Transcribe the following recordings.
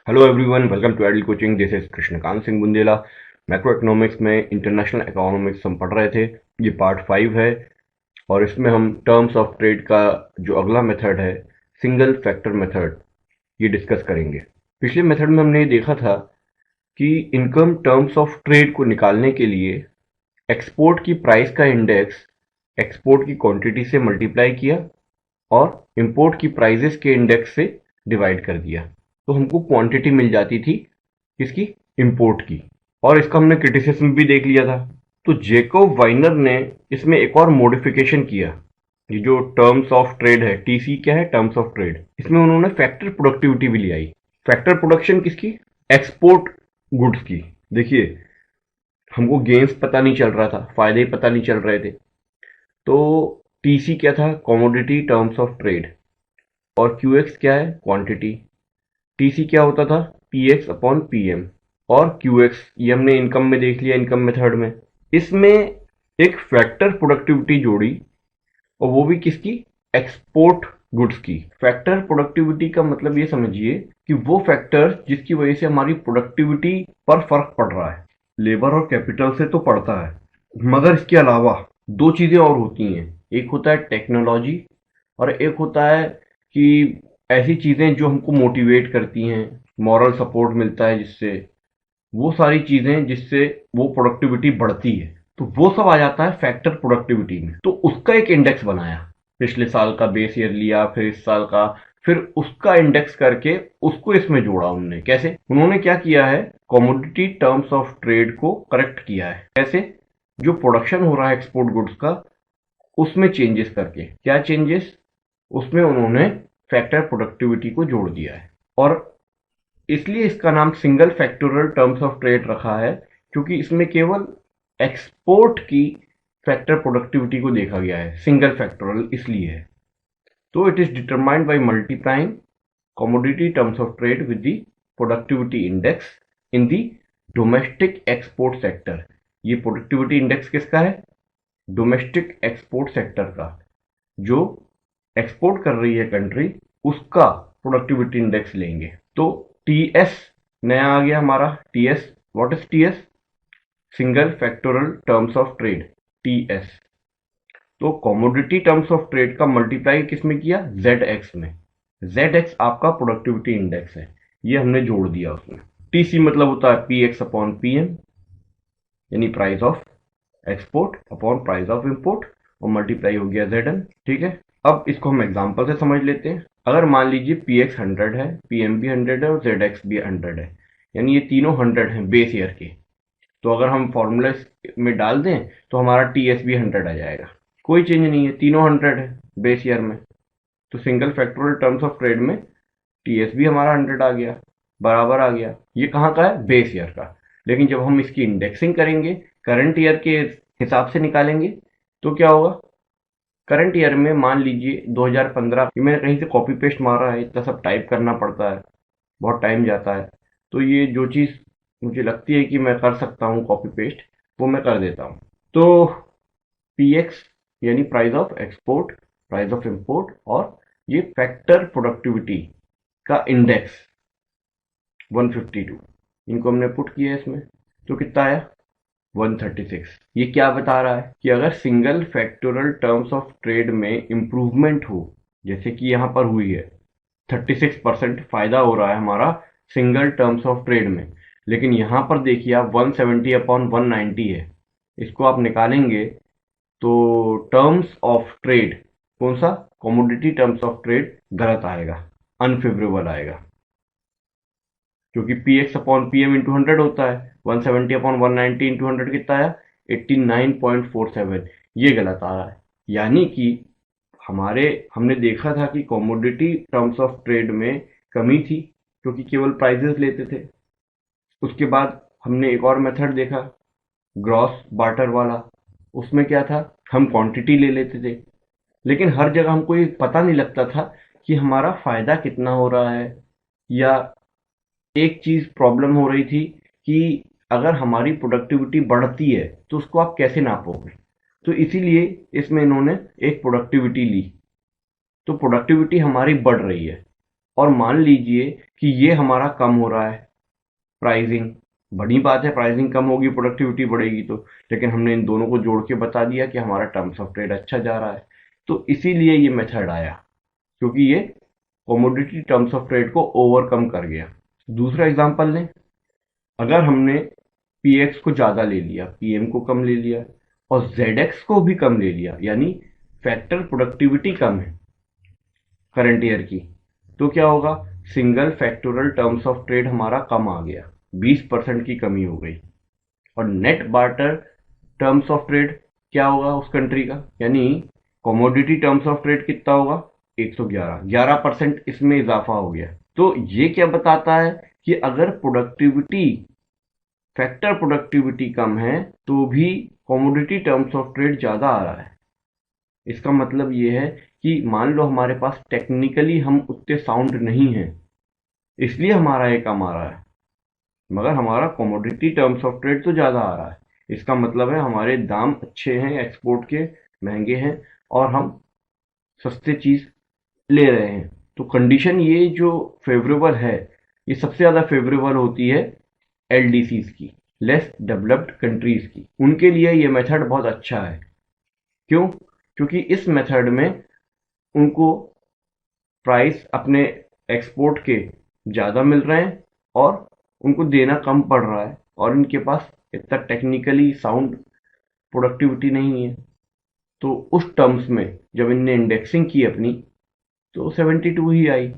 Hello everyone, welcome to एडल coaching. This is Krishnakant Singh Bundela. Macro economics में international economics हम पढ़ रहे थे। ये पार्ट 5 है और इसमें हम टर्म्स ऑफ ट्रेड का जो अगला मेथड है, सिंगल फैक्टर मेथड, ये डिस्कस करेंगे। पिछले मेथड में हमने ये देखा था कि इनकम टर्म्स ऑफ ट्रेड को निकालने के लिए एक्सपोर्ट की प्राइस का इंडेक्स एक्सपोर्ट की क्वांटिटी से मल्टीप्लाई किया और इंपोर्ट की प्राइजेस के इंडेक्स से डिवाइड कर दिया, तो हमको क्वांटिटी मिल जाती थी किसकी, इंपोर्ट की। और इसका हमने क्रिटिसिज्म भी देख लिया था। तो जेकोब वाइनर ने इसमें एक और मॉडिफिकेशन किया। ये जो टर्म्स ऑफ ट्रेड है, टीसी क्या है, टर्म्स ऑफ ट्रेड, इसमें उन्होंने फैक्टर प्रोडक्टिविटी भी ले आई। फैक्टर प्रोडक्शन किसकी, एक्सपोर्ट गुड्स की। देखिए, हमको गेन्स पता नहीं चल रहा था, फायदे ही पता नहीं चल रहे थे। तो टीसी क्या था, कमोडिटी टर्म्स ऑफ ट्रेड, और क्यूएक्स क्या है, क्वांटिटी। टीसी क्या होता था, पीएक्स अपॉन पीएम, और क्यूएक्स ये हमने इनकम में देख लिया, इनकम मेथड में। इसमें एक फैक्टर प्रोडक्टिविटी जोड़ी, और वो भी किसकी, एक्सपोर्ट गुड्स की। फैक्टर प्रोडक्टिविटी का मतलब ये समझिए कि वो फैक्टर जिसकी वजह से हमारी प्रोडक्टिविटी पर फर्क पड़ रहा है। लेबर और कैपिटल से तो पड़ता है, मगर इसके अलावा दो चीजें और होती हैं। एक होता है टेक्नोलॉजी, और एक होता है कि ऐसी चीजें जो हमको मोटिवेट करती हैं, मॉरल सपोर्ट मिलता है जिससे, वो सारी चीजें जिससे वो प्रोडक्टिविटी बढ़ती है, तो वो सब आ जाता है फैक्टर प्रोडक्टिविटी में। तो उसका एक इंडेक्स बनाया, पिछले साल का बेस ईयर लिया, फिर इस साल का, फिर उसका इंडेक्स करके उसको इसमें जोड़ा। उन्होंने कैसे, उन्होंने क्या किया है, कमोडिटी टर्म्स ऑफ ट्रेड को करेक्ट किया है। कैसे, जो प्रोडक्शन हो रहा है एक्सपोर्ट गुड्स का, उसमें चेंजेस करके। क्या चेंजेस, उसमें उन्होंने फैक्टर प्रोडक्टिविटी को जोड़ दिया है। और इसलिए इसका नाम single factorial terms of trade रखा है, क्योंकि इसमें केवल एक्सपोर्ट की फैक्टर प्रोडक्टिविटी को देखा गया है। सिंगल फैक्टोरियल इसलिए है। तो it is determined by multiplying commodity terms of trade with the productivity index in the domestic export sector। ये प्रोडक्टिविटी इंडेक्स किसका है, डोमेस्टिक एक्सपोर्ट सेक्टर का। जो एक्सपोर्ट कर रही है कंट्री, उसका प्रोडक्टिविटी इंडेक्स लेंगे। तो टीएस नया आ गया हमारा। TS, what is TS, single factorial terms of trade, TS. तो कमोडिटी टर्म्स ऑफ ट्रेड का मल्टीप्लाई किस में किया, जेड एक्स में। जेड एक्स आपका प्रोडक्टिविटी इंडेक्स है, ये हमने जोड़ दिया उसमें। टीसी मतलब होता है P X upon P M, यानी price of export upon price of import, और मल्टीप्लाई हो गया जेड एन। ठीक है, अब इसको हम एग्जांपल से समझ लेते हैं। अगर मान लीजिए पी एक्स 100 है, पी एम भी 100 है, और जेड एक्स भी 100 है, यानी ये तीनों 100 हैं बेस ईयर के। तो अगर हम फॉर्मूले में डाल दें तो हमारा टी एस भी 100 आ जाएगा। कोई चेंज नहीं है, तीनों 100 है बेस ईयर में। तो single factorial terms of trade में टीएस भी हमारा 100 आ गया, बराबर आ गया। ये कहाँ का है, बेस ईयर का। लेकिन जब हम इसकी इंडेक्सिंग करेंगे, करंट ईयर के हिसाब से निकालेंगे, तो क्या होगा, करंट ईयर में मान लीजिए 2015, ये मैंने कहीं से कॉपी पेस्ट मारा है, इतना सब टाइप करना पड़ता है, बहुत टाइम जाता है। तो ये जो चीज़ मुझे लगती है कि मैं कर सकता हूँ कॉपी पेस्ट, वो मैं कर देता हूँ। तो पी एक्स यानी price of export, price of import, और ये फैक्टर प्रोडक्टिविटी का इंडेक्स 152, इनको हमने पुट किया इसमें, तो कितना आया, 136। ये क्या बता रहा है कि अगर single factorial terms of trade में इंप्रूवमेंट हो, जैसे कि यहाँ पर हुई है, 36% फायदा हो रहा है हमारा सिंगल टर्म्स ऑफ ट्रेड में। लेकिन यहाँ पर देखिए आप 170 अपॉन 190 है, इसको आप निकालेंगे तो टर्म्स ऑफ ट्रेड, कौन सा, कमोडिटी टर्म्स ऑफ ट्रेड गलत आएगा, अनफेवरेबल आएगा। क्योंकि P X upon P M into 100 होता है, 170 अपॉन 190 इंटू 100 कितना आया, 89.47। ये गलत आ रहा है। यानी कि हमने देखा था कि कमोडिटी टर्म्स ऑफ ट्रेड में कमी थी, क्योंकि केवल प्राइजेस लेते थे। उसके बाद हमने एक और मेथड देखा, ग्रॉस बार्टर वाला। उसमें क्या था, हम क्वांटिटी ले लेते थे, लेकिन हर जगह हमको ये पता नहीं लगता था कि हमारा फायदा कितना हो रहा है। या एक चीज प्रॉब्लम हो रही थी कि अगर हमारी प्रोडक्टिविटी बढ़ती है तो उसको आप कैसे नापोगे। तो इसीलिए इसमें इन्होंने एक प्रोडक्टिविटी ली, तो प्रोडक्टिविटी हमारी बढ़ रही है। और मान लीजिए कि ये हमारा कम हो रहा है प्राइसिंग, बड़ी बात है, प्राइसिंग कम होगी प्रोडक्टिविटी बढ़ेगी तो, लेकिन हमने इन दोनों को जोड़ के बता दिया कि हमारा टर्म्स ऑफ ट्रेड अच्छा जा रहा है। तो इसीलिए ये मेथड आया, क्योंकि ये कमोडिटी टर्म्स ऑफ ट्रेड को ओवरकम कर गया। दूसरा एग्जांपल लें, अगर हमने पीएक्स को ज़्यादा ले लिया, पीएम को कम ले लिया और जेडएक्स को भी कम ले लिया, यानी फैक्टर प्रोडक्टिविटी कम है करंट ईयर की, तो क्या होगा, single factoral terms of trade हमारा कम आ गया, 20% की कमी हो गई। और net barter terms of trade क्या होगा उस कंट्री का, यानी कमोडिटी टर्म्स ऑफ ट्रेड कितना होगा, 111, 11% इसमें इजाफा हो गया। तो ये क्या बताता है कि अगर प्रोडक्टिविटी, फैक्टर प्रोडक्टिविटी कम है तो भी कमोडिटी टर्म्स ऑफ ट्रेड ज़्यादा आ रहा है। इसका मतलब ये है कि मान लो हमारे पास टेक्निकली हम उतने साउंड नहीं हैं, इसलिए हमारा ये कम आ रहा है, मगर हमारा कमोडिटी टर्म्स ऑफ ट्रेड तो ज़्यादा आ रहा है। इसका मतलब है हमारे दाम अच्छे हैं, एक्सपोर्ट के महंगे हैं और हम सस्ते चीज़ ले रहे हैं। तो कंडीशन ये जो फेवरेबल है, ये सबसे ज़्यादा फेवरेबल होती है एलडीसीज की, लेस डेवलप्ड कंट्रीज की। उनके लिए ये मेथड बहुत अच्छा है। क्यों? क्योंकि इस मेथड में उनको प्राइस अपने एक्सपोर्ट के ज़्यादा मिल रहे हैं और उनको देना कम पड़ रहा है, और इनके पास इतना टेक्निकली साउंड प्रोडक्टिविटी नहीं है। तो उस टर्म्स में जब इनने इंडेक्सिंग की अपनी, तो 72 ही आई,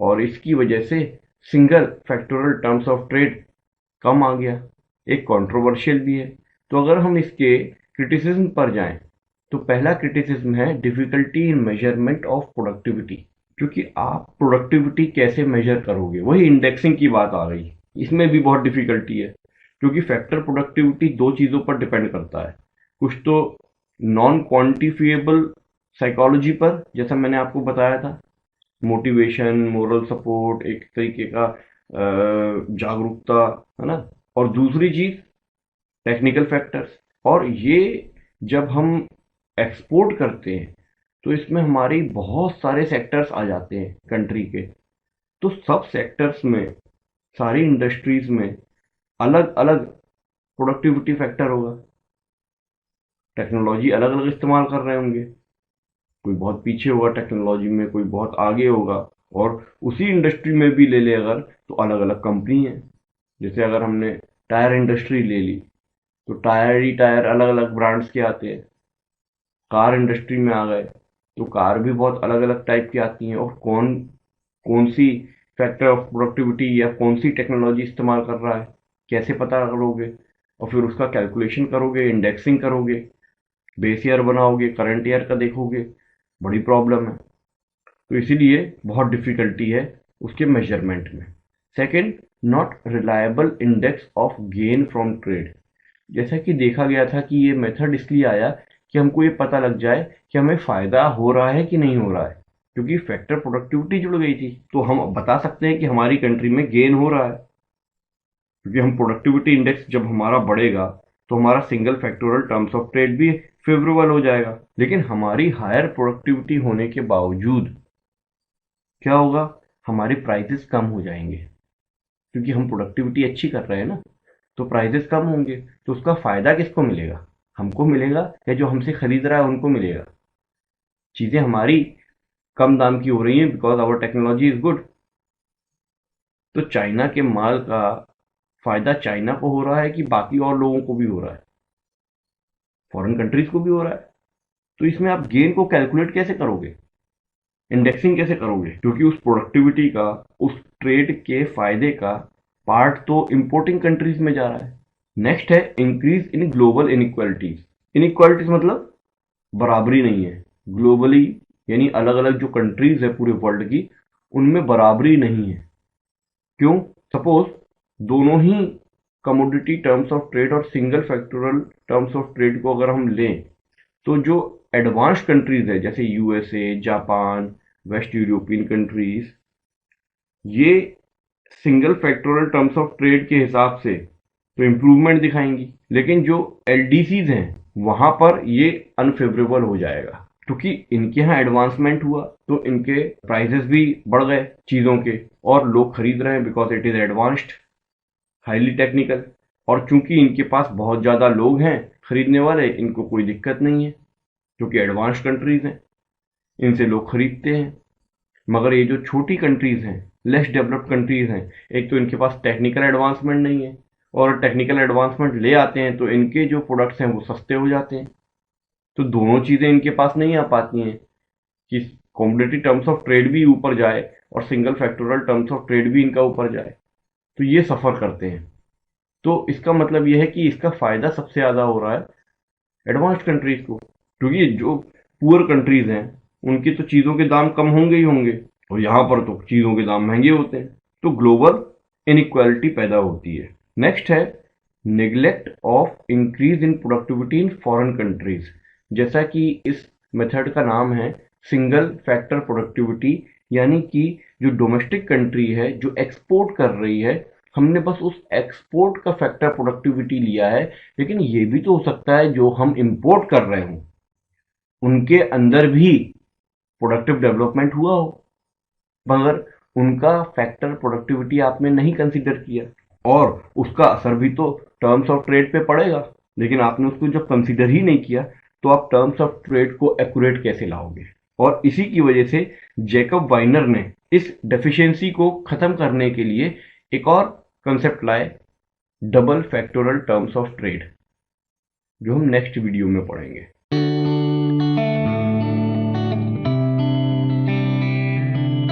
और इसकी वजह से single factoral terms of trade कम आ गया। एक कंट्रोवर्शियल भी है। तो अगर हम इसके क्रिटिसिज्म पर जाएं, तो पहला क्रिटिसिज्म है difficulty in measurement of productivity, क्योंकि आप प्रोडक्टिविटी कैसे मेजर करोगे, वही इंडेक्सिंग की बात आ गई। इसमें भी बहुत डिफिकल्टी है, क्योंकि फैक्टर प्रोडक्टिविटी दो चीज़ों पर डिपेंड करता है। कुछ तो नॉन क्वांटिफिएबल साइकोलॉजी पर, जैसा मैंने आपको बताया था, मोटिवेशन, मोरल सपोर्ट, एक तरीके का जागरूकता, है ना। और दूसरी चीज़ टेक्निकल फैक्टर्स। और ये जब हम एक्सपोर्ट करते हैं तो इसमें हमारी बहुत सारे सेक्टर्स आ जाते हैं कंट्री के। तो सब सेक्टर्स में, सारी इंडस्ट्रीज में अलग अलग प्रोडक्टिविटी फैक्टर होगा। टेक्नोलॉजी अलग अलग इस्तेमाल कर रहे होंगे, कोई बहुत पीछे होगा टेक्नोलॉजी में, कोई बहुत आगे होगा। और उसी इंडस्ट्री में भी ले ले अगर, तो अलग अलग कंपनी है। जैसे अगर हमने टायर इंडस्ट्री ले ली, तो टायर ही टायर अलग अलग ब्रांड्स के आते हैं। कार इंडस्ट्री में आ गए तो कार भी बहुत अलग अलग टाइप की आती हैं, और कौन कौन सी फैक्टर ऑफ प्रोडक्टिविटी या कौन सी टेक्नोलॉजी इस्तेमाल कर रहा है, कैसे पता करोगे, और फिर उसका कैलकुलेशन करोगे, इंडेक्सिंग करोगे, बेस ईयर बनाओगे, करंट ईयर का देखोगे, बड़ी प्रॉब्लम है। तो इसीलिए बहुत डिफिकल्टी है उसके मेजरमेंट में। Second, not reliable index of gain from trade. जैसा कि देखा गया था कि ये मेथड इसलिए आया कि हमको ये पता लग जाए कि हमें फ़ायदा हो रहा है कि नहीं हो रहा है, क्योंकि फैक्टर प्रोडक्टिविटी जुड़ गई थी। तो हम बता सकते हैं कि हमारी कंट्री में गेन हो रहा है, क्योंकि हम प्रोडक्टिविटी इंडेक्स जब हमारा बढ़ेगा तो हमारा single factoral terms of trade भी फेवरेबल हो जाएगा। लेकिन हमारी हायर प्रोडक्टिविटी होने के बावजूद क्या होगा, हमारे प्राइसेस कम हो जाएंगे, क्योंकि हम प्रोडक्टिविटी अच्छी कर रहे हैं ना। तो प्राइसेस कम होंगे, तो उसका फायदा किसको मिलेगा, हमको मिलेगा या जो हमसे खरीद रहा है उनको मिलेगा। चीजें हमारी कम दाम की हो रही हैं because our technology is good. तो चाइना के माल का फायदा चाइना को हो रहा है कि बाकी और लोगों को भी हो रहा है, फॉरेन कंट्रीज को भी हो रहा है। तो इसमें आप गेन को कैलकुलेट कैसे करोगे, इंडेक्सिंग कैसे करोगे, क्योंकि उस प्रोडक्टिविटी का, उस ट्रेड के फायदे का पार्ट तो इंपोर्टिंग कंट्रीज में जा रहा है। नेक्स्ट है increase in global inequalities. Inequalities मतलब बराबरी नहीं है ग्लोबली, यानी अलग अलग जो कंट्रीज है पूरे वर्ल्ड की, उनमें बराबरी नहीं है। क्यों? सपोज दोनों ही कमोडिटी टर्म्स ऑफ ट्रेड और single factoral terms of trade को अगर हम लें, तो जो एडवांस कंट्रीज है जैसे USA, Japan, west European countries, ये single factoral terms of trade के हिसाब से तो इम्प्रूवमेंट दिखाएंगी, लेकिन जो एलडीसीज हैं वहां पर ये अनफेवरेबल हो जाएगा। क्योंकि इनके यहाँ एडवांसमेंट हुआ तो इनके प्राइजेस भी बढ़ गए चीज़ों के, और लोग खरीद रहे हैं because it is advanced, highly technical. और चूंकि इनके पास बहुत ज़्यादा लोग हैं खरीदने वाले, इनको कोई दिक्कत नहीं है क्योंकि एडवांस्ड कंट्रीज हैं, इनसे लोग खरीदते हैं। मगर ये जो छोटी कंट्रीज हैं, लेस डेवलप्ड कंट्रीज हैं, एक तो इनके पास टेक्निकल एडवांसमेंट नहीं है, और टेक्निकल एडवांसमेंट ले आते हैं तो इनके जो प्रोडक्ट्स हैं वो सस्ते हो जाते हैं। तो दोनों चीज़ें इनके पास नहीं आ पाती हैं कि कॉम्पिटिटिव टर्म्स ऑफ ट्रेड भी ऊपर जाए और single factoral terms of trade भी इनका ऊपर जाए, तो ये सफ़र करते हैं। तो इसका मतलब यह है कि इसका फ़ायदा सबसे ज़्यादा हो रहा है एडवांस्ड कंट्रीज को, क्योंकि जो पुअर कंट्रीज हैं उनकी तो चीज़ों के दाम कम होंगे ही होंगे, और यहाँ पर तो चीज़ों के दाम महंगे होते हैं, तो ग्लोबल इनइक्वालिटी पैदा होती है। नेक्स्ट है neglect of increase in productivity in foreign countries. जैसा कि इस मेथड का नाम है सिंगल फैक्टर प्रोडक्टिविटी, यानी कि जो डोमेस्टिक कंट्री है जो एक्सपोर्ट कर रही है, हमने बस उस एक्सपोर्ट का फैक्टर प्रोडक्टिविटी लिया है, लेकिन ये भी तो हो सकता है जो हम इंपोर्ट कर रहे हों उनके अंदर भी प्रोडक्टिव डेवलपमेंट हुआ हो, मगर उनका फैक्टर प्रोडक्टिविटी आपने नहीं कंसीडर किया, और उसका असर भी तो टर्म्स ऑफ ट्रेड पे पड़ेगा, लेकिन आपने उसको जब कंसीडर ही नहीं किया तो आप टर्म्स ऑफ ट्रेड को एक्यूरेट कैसे लाओगे। और इसी की वजह से जैकब वाइनर ने इस डेफिशिएंसी को खत्म करने के लिए एक और कंसेप्ट लाए, double factorial terms of trade, जो हम नेक्स्ट वीडियो में पढ़ेंगे।